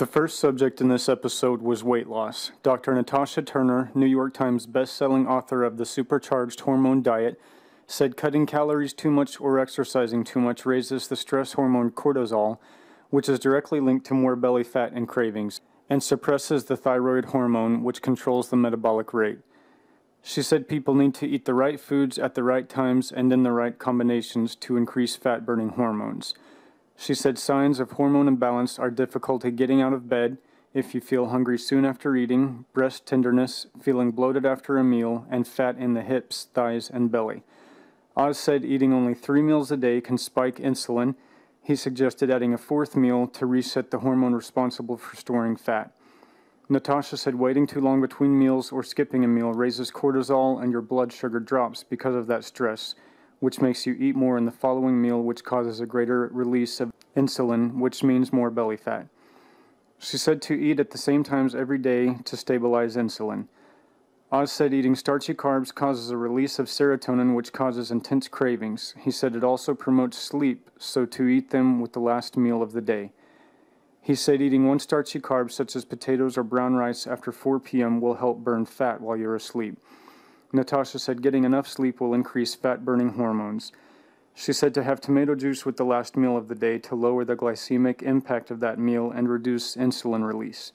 The first subject in this episode was weight loss. Dr. Natasha Turner, New York Times best-selling author of the Supercharged Hormone Diet, said cutting calories too much or exercising too much raises the stress hormone cortisol, which is directly linked to more belly fat and cravings, and suppresses the thyroid hormone, which controls the metabolic rate. She said people need to eat the right foods at the right times and in the right combinations to increase fat-burning hormones. She said signs of hormone imbalance are difficulty getting out of bed, if you feel hungry soon after eating, breast tenderness, feeling bloated after a meal, and fat in the hips, thighs, and belly. Oz said eating only 3 meals a day can spike insulin. He suggested adding a 4th meal to reset the hormone responsible for storing fat. Natasha said waiting too long between meals or skipping a meal raises cortisol and your blood sugar drops because of that stress, which makes you eat more in the following meal, which causes a greater release of insulin, which means more belly fat. She said to eat at the same times every day to stabilize insulin. Oz said eating starchy carbs causes a release of serotonin, which causes intense cravings. He said it also promotes sleep, so to eat them with the last meal of the day. He said eating one starchy carb, such as potatoes or brown rice, after 4 p.m. will help burn fat while you're asleep. Natasha said getting enough sleep will increase fat-burning hormones. She said to have tomato juice with the last meal of the day to lower the glycemic impact of that meal and reduce insulin release.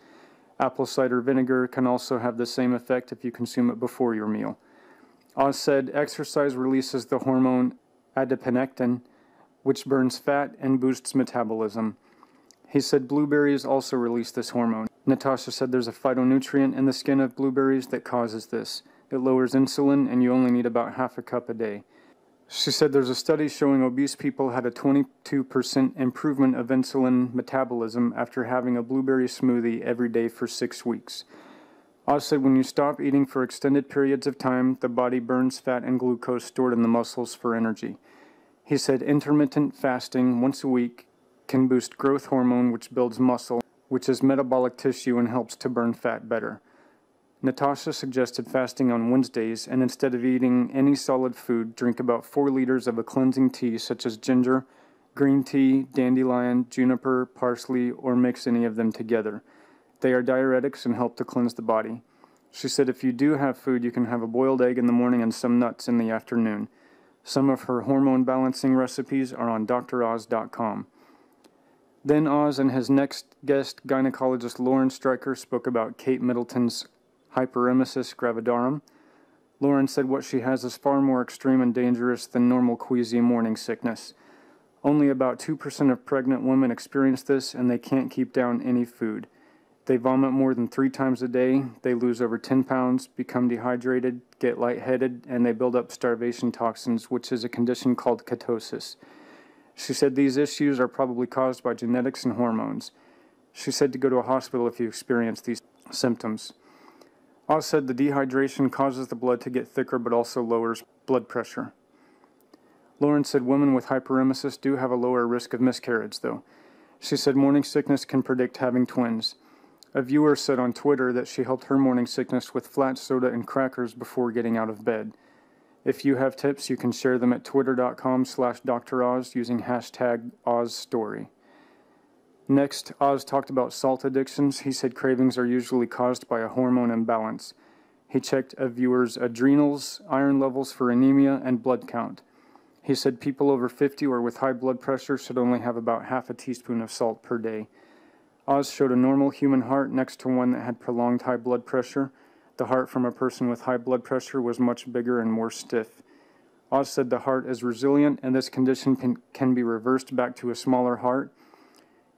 Apple cider vinegar can also have the same effect if you consume it before your meal. Oz said exercise releases the hormone Adiponectin, which burns fat and boosts metabolism. He said blueberries also release this hormone. Natasha said there's a phytonutrient in the skin of blueberries that causes this. It lowers insulin and you only need about half a cup a day. She said there's a study showing obese people had a 22% improvement of insulin metabolism after having a blueberry smoothie every day for 6 weeks. Oz said when you stop eating for extended periods of time, the body burns fat and glucose stored in the muscles for energy. He said intermittent fasting once a week can boost growth hormone, which builds muscle, which is metabolic tissue and helps to burn fat better. Natasha suggested fasting on Wednesdays, and instead of eating any solid food, drink about 4 liters of a cleansing tea such as ginger, green tea, dandelion, juniper, parsley, or mix any of them together. They are diuretics and help to cleanse the body. She said if you do have food, you can have a boiled egg in the morning and some nuts in the afternoon. Some of her hormone-balancing recipes are on droz.com. Then Oz and his next guest, gynecologist Lauren Stryker, spoke about Kate Middleton's hyperemesis gravidarum. Lauren said what she has is far more extreme and dangerous than normal queasy morning sickness. Only about 2% of pregnant women experience this, and they can't keep down any food. They vomit more than 3 times a day, they lose over 10 pounds, become dehydrated, get lightheaded, and they build up starvation toxins, which is a condition called ketosis. She said these issues are probably caused by genetics and hormones. She said to go to a hospital if you experience these symptoms. Oz said the dehydration causes the blood to get thicker but also lowers blood pressure. Lauren said women with hyperemesis do have a lower risk of miscarriage, though. She said morning sickness can predict having twins. A viewer said on Twitter that she helped her morning sickness with flat soda and crackers before getting out of bed. If you have tips, you can share them at twitter.com/DrOz using hashtag OzStory. Next, Oz talked about salt addictions. He said cravings are usually caused by a hormone imbalance. He checked a viewer's adrenals, iron levels for anemia, and blood count. He said people over 50 or with high blood pressure should only have about half a teaspoon of salt per day. Oz showed a normal human heart next to one that had prolonged high blood pressure. The heart from a person with high blood pressure was much bigger and more stiff. Oz said the heart is resilient and this condition can be reversed back to a smaller heart.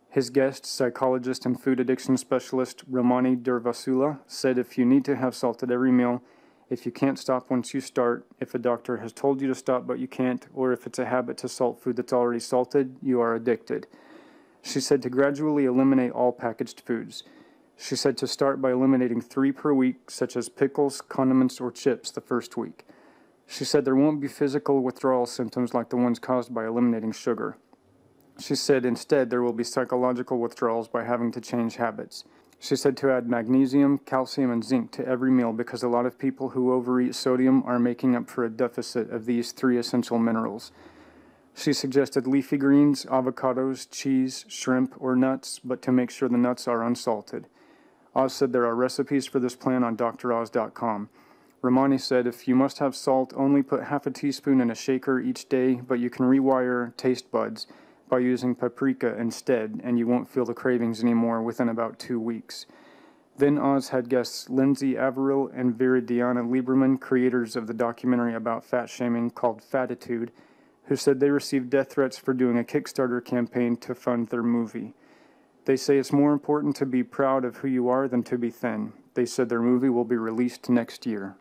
His guest, psychologist and food addiction specialist Romani Durvasula, said if you need to have salt at every meal, if you can't stop once you start, if a doctor has told you to stop but you can't, or if it's a habit to salt food that's already salted, you are addicted. She said to gradually eliminate all packaged foods. She said to start by eliminating 3 per week, such as pickles, condiments, or chips the first week. She said there won't be physical withdrawal symptoms like the ones caused by eliminating sugar. She said instead there will be psychological withdrawals by having to change habits. She said to add magnesium, calcium, and zinc to every meal because a lot of people who overeat sodium are making up for a deficit of these 3 essential minerals. She suggested leafy greens, avocados, cheese, shrimp, or nuts, but to make sure the nuts are unsalted. Oz said there are recipes for this plan on droz.com. Ramani said if you must have salt, only put half a teaspoon in a shaker each day, but you can rewire taste buds by using paprika instead, and you won't feel the cravings anymore within about 2 weeks. Then Oz had guests Lindsay Averill and Viridiana Lieberman, creators of the documentary about fat shaming called Fatitude, who said they received death threats for doing a Kickstarter campaign to fund their movie. They say it's more important to be proud of who you are than to be thin. They said their movie will be released next year.